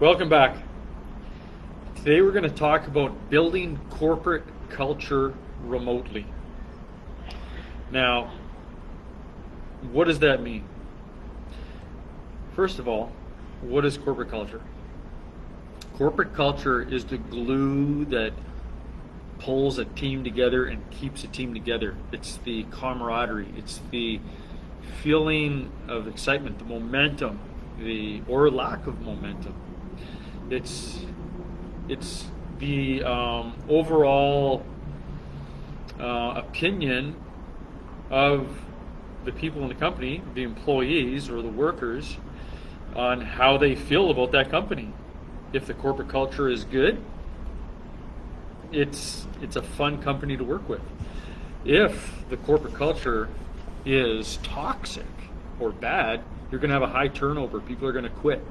Welcome back. Today we're going to talk about building corporate culture remotely. Now, what does that mean? First of all, what is corporate culture? Corporate culture is the glue that pulls a team together and keeps a team together. It's the camaraderie. It's the feeling of excitement, the momentum, or lack of momentum. It's the overall opinion of the people in the company, the employees or the workers, on how they feel about that company. If the corporate culture is good, it's a fun company to work with. If the corporate culture is toxic or bad, you're going to have a high turnover. People are going to quit.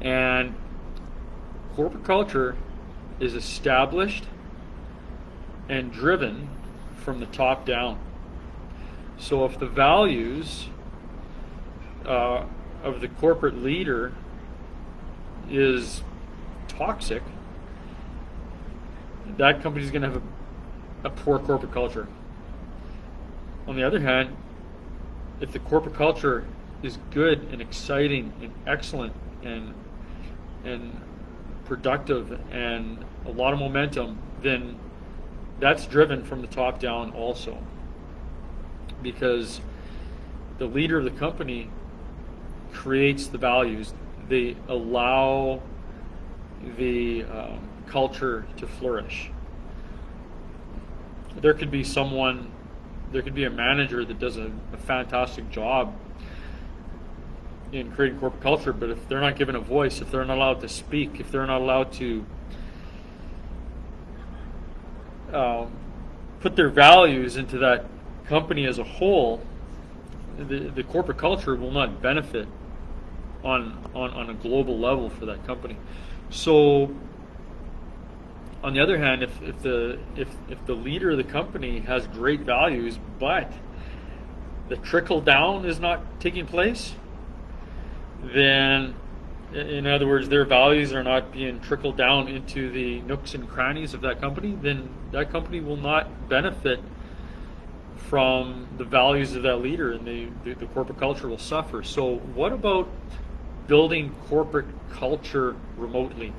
And corporate culture is established and driven from the top down. So if the values of the corporate leader is toxic, that company is going to have a poor corporate culture. On the other hand, if the corporate culture is good and exciting and excellent and productive and a lot of momentum, then that's driven from the top down also, because the leader of the company creates the values. They allow the culture to flourish. There could be a manager that does a fantastic job in creating corporate culture, but if they're not given a voice, if they're not allowed to speak, if they're not allowed to put their values into that company as a whole, the corporate culture will not benefit on a global level for that company. So on the other hand, if the leader of the company has great values, but the trickle down is not taking place, then, in other words, their values are not being trickled down into the nooks and crannies of that company, then that company will not benefit from the values of that leader, and the corporate culture will suffer. So what about building corporate culture remotely?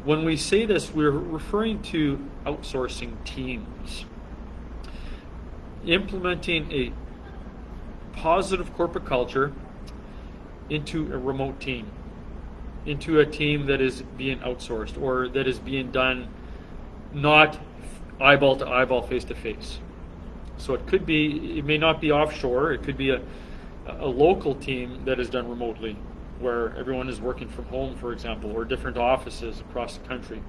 When we say this, we're referring to outsourcing teams. Implementing a positive corporate culture into a remote team, into a team that is being outsourced or that is being done not eyeball to eyeball, face to face. So it may not be offshore, it could be a local team that is done remotely, where everyone is working from home, for example, or different offices across the country.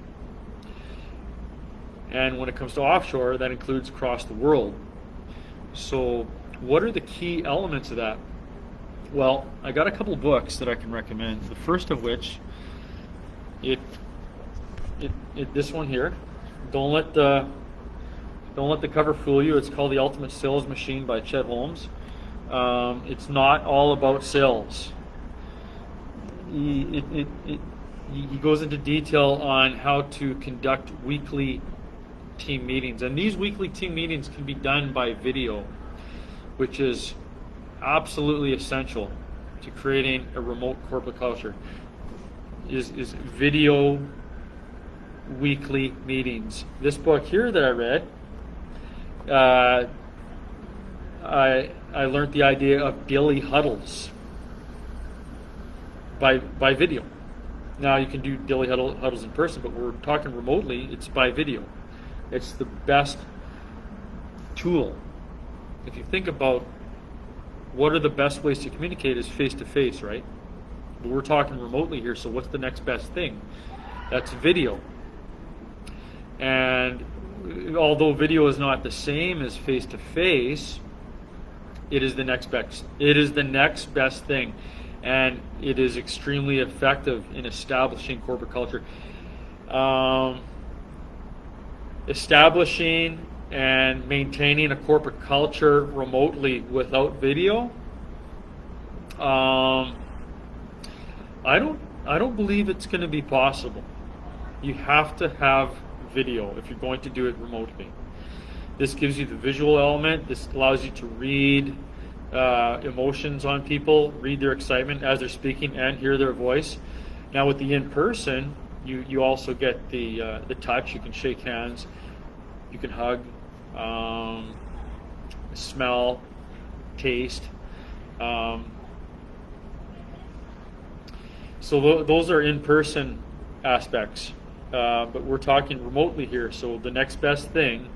And when it comes to offshore, that includes across the world. So what are the key elements of that? Well, I got a couple books that I can recommend. The first of which, this one here. Don't let the cover fool you. It's called The Ultimate Sales Machine by Chet Holmes. It's not all about sales. He goes into detail on how to conduct weekly team meetings, and these weekly team meetings can be done by video, which is absolutely essential to creating a remote corporate culture. Is video weekly meetings. This book here that I read, I learned the idea of daily huddles by video. Now you can do daily huddles in person, but we're talking remotely, it's by video. It's the best tool. If you think about what are the best ways to communicate, is face to face, right? But we're talking remotely here, so what's the next best thing? That's video. And although video is not the same as face to face, it is the next best. It is the next best thing, and it is extremely effective in establishing corporate culture. Establishing and maintaining a corporate culture remotely without video, I I don't believe it's going to be possible. You have to have video if you're going to do it remotely. This gives you the visual element. This allows you to read emotions on people, read their excitement as they're speaking, and hear their voice. Now with the in-person, you also get the touch. You can shake hands, you can hug, smell, taste. So those are in-person aspects, but we're talking remotely here. So the next best thing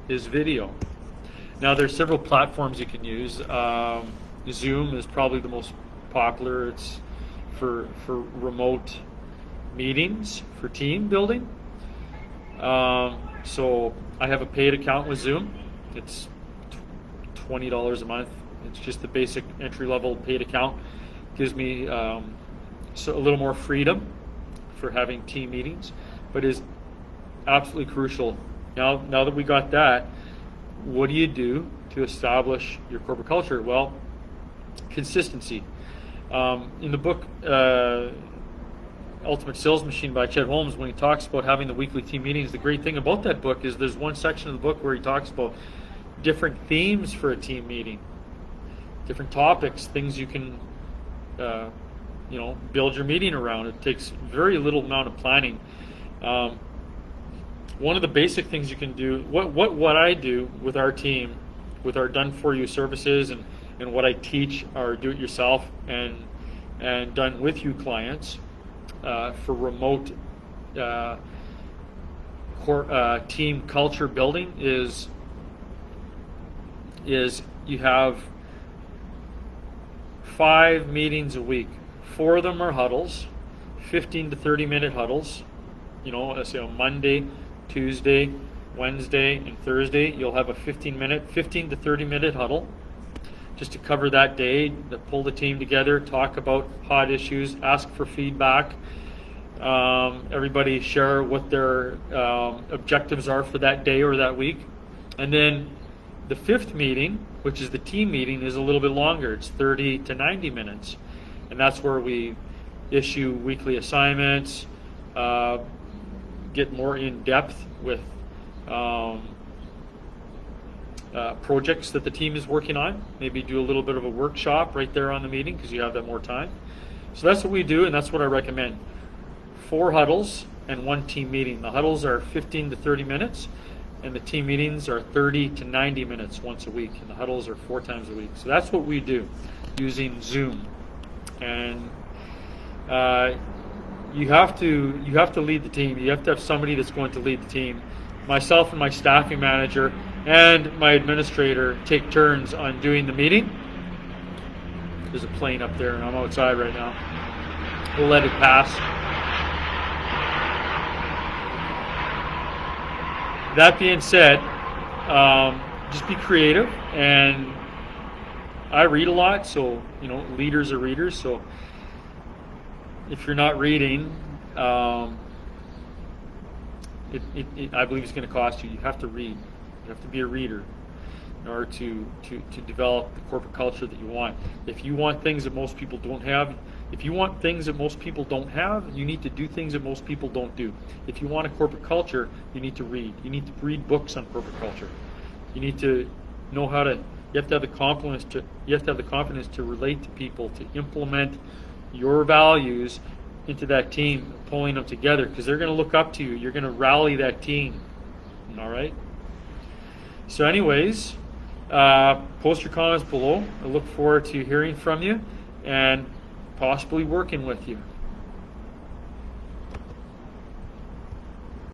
is video. Now there's several platforms you can use. Zoom is probably the most popular. It's for remote meetings, for team building. So I have a paid account with Zoom. It's $20 a month. It's just the basic entry-level paid account. Gives me so a little more freedom for having team meetings, but is absolutely crucial. Now that we got that, what do you do to establish your corporate culture? Well, consistency. In the book Ultimate Sales Machine by Chet Holmes, when he talks about having the weekly team meetings, the great thing about that book is there's one section of the book where he talks about different themes for a team meeting, different topics, things you can build your meeting around. It takes very little amount of planning. One of the basic things you can do, what I do with our team, with our Done For You services, and what I teach our do-it-yourself and Done With You clients for remote team culture building is you have 5 meetings a week. 4 of them are huddles, 15 to 30 minute huddles. Let's say on Monday, Tuesday, Wednesday, and Thursday, you'll have a 15 to 30 minute huddle just to cover that day, to pull the team together, talk about hot issues, ask for feedback. Everybody share what their objectives are for that day or that week. And then the 5th meeting, which is the team meeting, is a little bit longer. It's 30 to 90 minutes. And that's where we issue weekly assignments, get more in depth with projects that the team is working on. Maybe do a little bit of a workshop right there on the meeting because you have that more time. So that's what we do, and that's what I recommend. 4 huddles and 1 team meeting. The huddles are 15 to 30 minutes, and the team meetings are 30 to 90 minutes once a week, and the huddles are 4 times a week. So that's what we do using Zoom. And you have to lead the team. You have to have somebody that's going to lead the team. Myself and my staffing manager and my administrator take turns on doing the meeting. There's a plane up there, and I'm outside right now. We'll let it pass. That being said, just be creative. And I read a lot, so leaders are readers. So if you're not reading, I believe it's going to cost you. You have to read. You have to be a reader in order to develop the corporate culture that you want. If you want things that most people don't have, you need to do things that most people don't do. If you want a corporate culture, you need to read. You need to read books on corporate culture. You need to know how to. You have to have the confidence to. You have to have the confidence to relate to people, to implement your values into that team, pulling them together, because they're going to look up to you. You're going to rally that team. All right. So, anyways, post your comments below. I look forward to hearing from you and possibly working with you.